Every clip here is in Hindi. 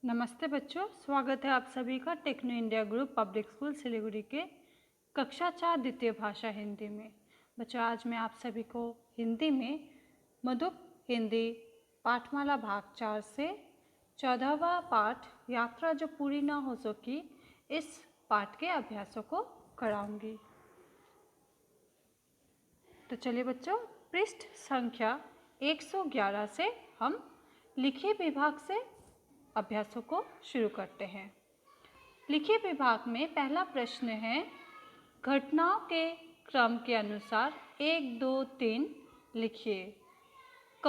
नमस्ते बच्चों, स्वागत है आप सभी का Techno India group public school Siliguri के कक्षा 4 द्वितीय भाषा हिंदी में। बच्चों, आज मैं आप सभी को हिंदी में मधुप हिंदी पाठमाला भाग 4 से 14वां पाठ यात्रा जो पूरी ना हो सकी, इस पाठ के अभ्यासों को कराऊंगी। तो चलिए बच्चों, पृष्ठ संख्या 111 से हम लिखिए विभाग से अभ्यासों को शुरू करते हैं। लिखिए विभाग में पहला प्रश्न है, घटनाओं के क्रम के अनुसार 1, 2, 3 लिखिए। क,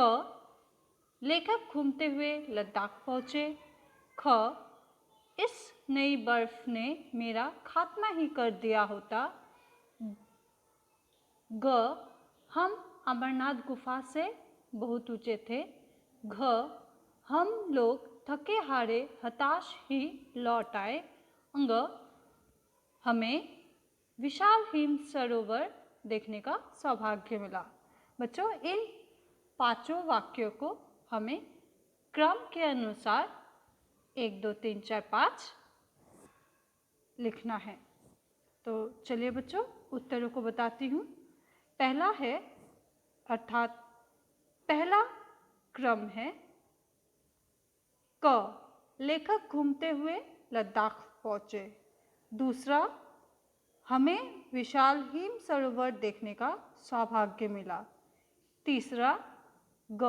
लेखक घूमते हुए लद्दाख पहुँचे। ख, इस नई बर्फ ने मेरा खात्मा ही कर दिया होता। ग, हम अमरनाथ गुफा से बहुत ऊंचे थे। घ, हम लोग थके हारे हताश ही लौट आए। अंग, हमें विशाल हिम सरोवर देखने का सौभाग्य मिला। बच्चों, इन पांचों वाक्यों को हमें क्रम के अनुसार 1, 2, 3, 4, 5 लिखना है। तो चलिए बच्चों, उत्तरों को बताती हूँ। पहला है, अर्थात पहला क्रम है क, लेखक घूमते हुए लद्दाख पहुँचे। दूसरा, हमें विशाल हिम सरोवर देखने का सौभाग्य मिला। तीसरा, ग,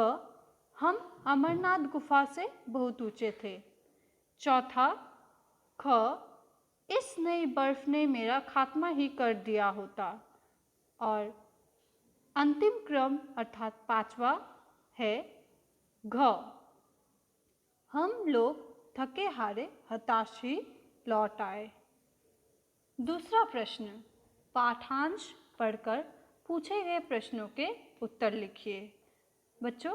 हम अमरनाथ गुफा से बहुत ऊंचे थे। चौथा, ख, इस नई बर्फ ने मेरा खात्मा ही कर दिया होता। और अंतिम क्रम अर्थात पांचवा है घ, हम लोग थके हारे हताश ही लौट आए। दूसरा प्रश्न, पाठांश पढ़कर पूछे गए प्रश्नों के उत्तर लिखिए। बच्चों,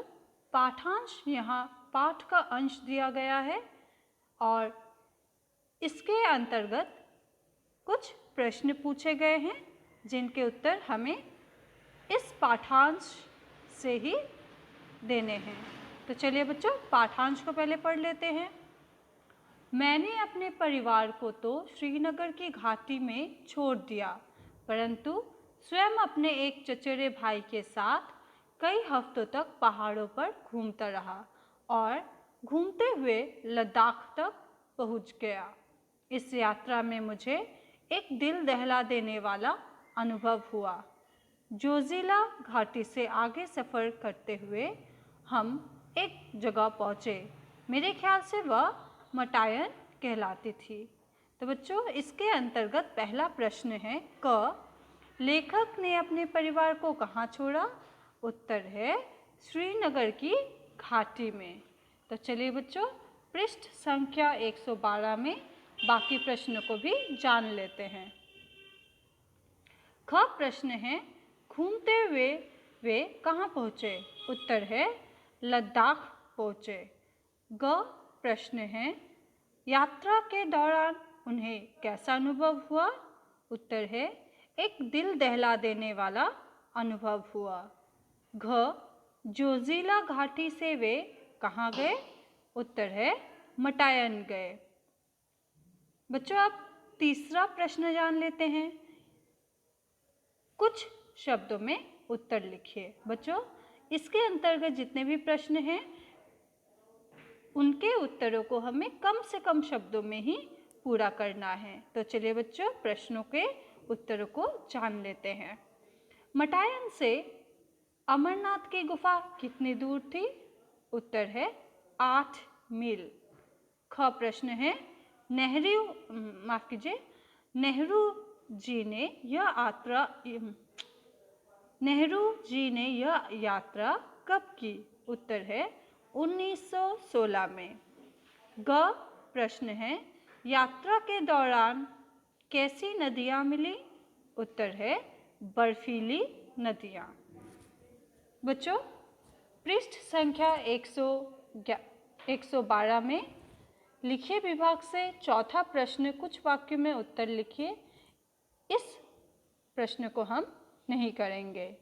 पाठांश यहाँ पाठ का अंश दिया गया है और इसके अंतर्गत कुछ प्रश्न पूछे गए हैं जिनके उत्तर हमें इस पाठांश से ही देने हैं। तो चलिए बच्चों, पाठांश को पहले पढ़ लेते हैं। मैंने अपने परिवार को तो श्रीनगर की घाटी में छोड़ दिया, परंतु स्वयं अपने एक चचेरे भाई के साथ कई हफ्तों तक पहाड़ों पर घूमता रहा और घूमते हुए लद्दाख तक पहुंच गया। इस यात्रा में मुझे एक दिल दहला देने वाला अनुभव हुआ। जोजिला घाटी से आगे सफ़र करते हुए हम एक जगह पहुँचे। मेरे ख्याल से वह मटायन कहलाती थी। तो बच्चों, इसके अंतर्गत पहला प्रश्न है क, लेखक ने अपने परिवार को कहाँ छोड़ा? उत्तर है श्रीनगर की घाटी में। तो चलिए बच्चों, पृष्ठ संख्या 112 में बाकी प्रश्नों को भी जान लेते हैं। ख प्रश्न है, घूमते हुए वे कहाँ पहुँचे? उत्तर है लद्दाख पहुँचे। ग प्रश्न है, यात्रा के दौरान उन्हें कैसा अनुभव हुआ? उत्तर है एक दिल दहला देने वाला अनुभव हुआ। घ, जोजिला घाटी से वे कहाँ गए? उत्तर है मटायन गए। बच्चों, अब तीसरा प्रश्न जान लेते हैं। कुछ शब्दों में उत्तर लिखिए। बच्चों, इसके अंतर्गत जितने भी प्रश्न हैं उनके उत्तरों को हमें कम से कम शब्दों में ही पूरा करना है। तो चलिए बच्चों, प्रश्नों के उत्तरों को जान लेते हैं। मटायन से अमरनाथ की गुफा कितनी दूर थी? उत्तर है 8 मील। ख प्रश्न है, नेहरू जी ने यह यात्रा कब की? उत्तर है 1916 में। ग प्रश्न है, यात्रा के दौरान कैसी नदियाँ मिली? उत्तर है बर्फीली नदियाँ। बच्चों, पृष्ठ संख्या 112 में लिखिए विभाग से चौथा प्रश्न, कुछ वाक्यों में उत्तर लिखिए। इस प्रश्न को हम नहीं करेंगे।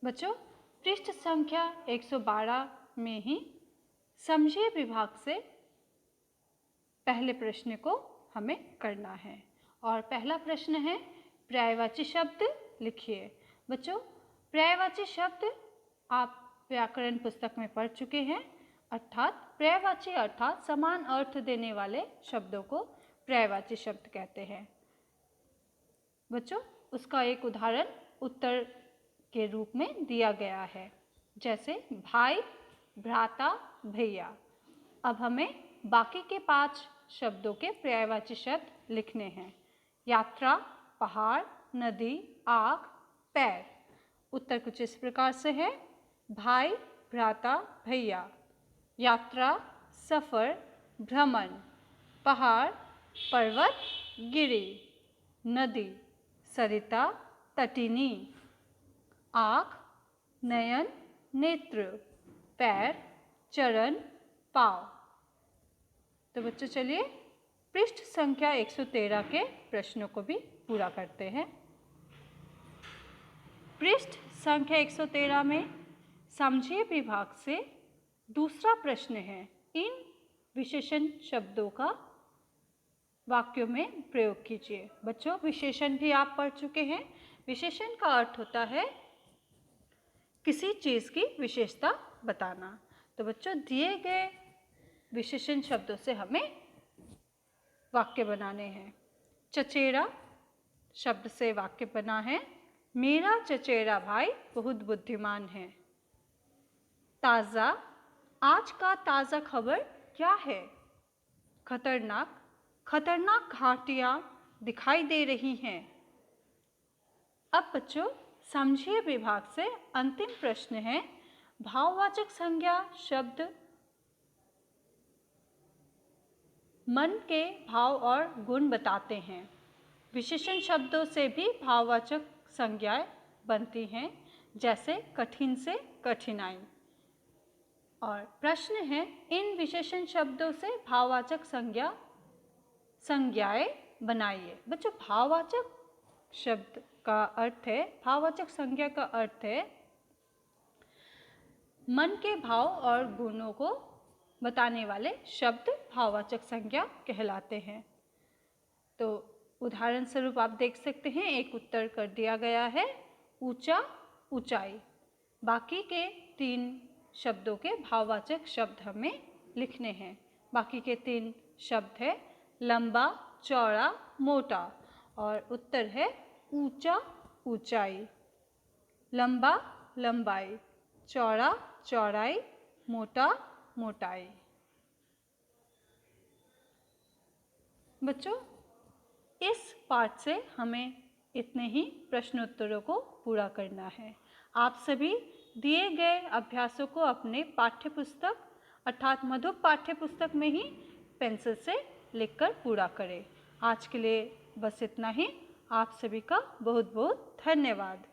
बच्चों, पृष्ठ संख्या 112 में ही समझिए विभाग से पहले प्रश्न को हमें करना है। और पहला प्रश्न है पर्यायवाची शब्द लिखिए। बच्चों, पर्यायवाची शब्द आप व्याकरण पुस्तक में पढ़ चुके हैं, अर्थात पर्यायवाची अर्थात समान अर्थ देने वाले शब्दों को पर्यायवाची शब्द कहते हैं। बच्चों, उसका एक उदाहरण उत्तर के रूप में दिया गया है, जैसे भाई, भ्राता, भैया। अब हमें बाकी के 5 शब्दों के पर्यायवाची शब्द लिखने हैं। यात्रा, पहाड़, नदी, आँख, पैर। उत्तर कुछ इस प्रकार से है। भाई, भ्राता, भैया। यात्रा, सफ़र, भ्रमण। पहाड़, पर्वत, गिरी। नदी, सरिता, तटिनी। आँख, नयन, नेत्र। पैर, चरण, पाँव। तो बच्चों, चलिए पृष्ठ संख्या 113 के प्रश्नों को भी पूरा करते हैं। पृष्ठ संख्या 113 में समझिए विभाग से दूसरा प्रश्न है। इन विशेषण शब्दों का वाक्यों में प्रयोग कीजिए। बच्चों, विशेषण भी आप पढ़ चुके हैं। विशेषण का अर्थ होता है किसी चीज़ की विशेषता बताना। तो बच्चों, दिए गए विशेषण शब्दों से हमें वाक्य बनाने हैं। चचेरा शब्द से वाक्य बना है, मेरा चचेरा भाई बहुत बुद्धिमान है। ताज़ा, आज का ताज़ा खबर क्या है? खतरनाक, खतरनाक घाटियाँ दिखाई दे रही हैं। अब बच्चों, समझिए विभाग से अंतिम प्रश्न है। भाववाचक संज्ञा शब्द मन के भाव और गुण बताते हैं। विशेषण शब्दों से भी भाववाचक संज्ञाएं बनती हैं, जैसे कठिन से कठिनाई। और प्रश्न है, इन विशेषण शब्दों से भाववाचक संज्ञाएं बनाइए। बच्चों, भाववाचक शब्द का अर्थ है, भाववाचक संज्ञा का अर्थ है मन के भाव और गुणों को बताने वाले शब्द भाववाचक संज्ञा कहलाते हैं। तो उदाहरण स्वरूप आप देख सकते हैं, एक उत्तर कर दिया गया है, ऊंचा, ऊंचाई। बाकी के 3 शब्दों के भाववाचक शब्द हमें लिखने हैं। बाकी के 3 शब्द है लंबा, चौड़ा, मोटा। और उत्तर है ऊंचा, ऊंचाई। लंबा, लंबाई। चौड़ा, चौड़ाई। मोटा, मोटाई। बच्चों, इस पाठ से हमें इतने ही प्रश्नोत्तरों को पूरा करना है। आप सभी दिए गए अभ्यासों को अपने पाठ्यपुस्तक अर्थात मधुप पाठ्यपुस्तक में ही पेंसिल से लिखकर पूरा करें। आज के लिए बस इतना ही। आप सभी का बहुत बहुत धन्यवाद।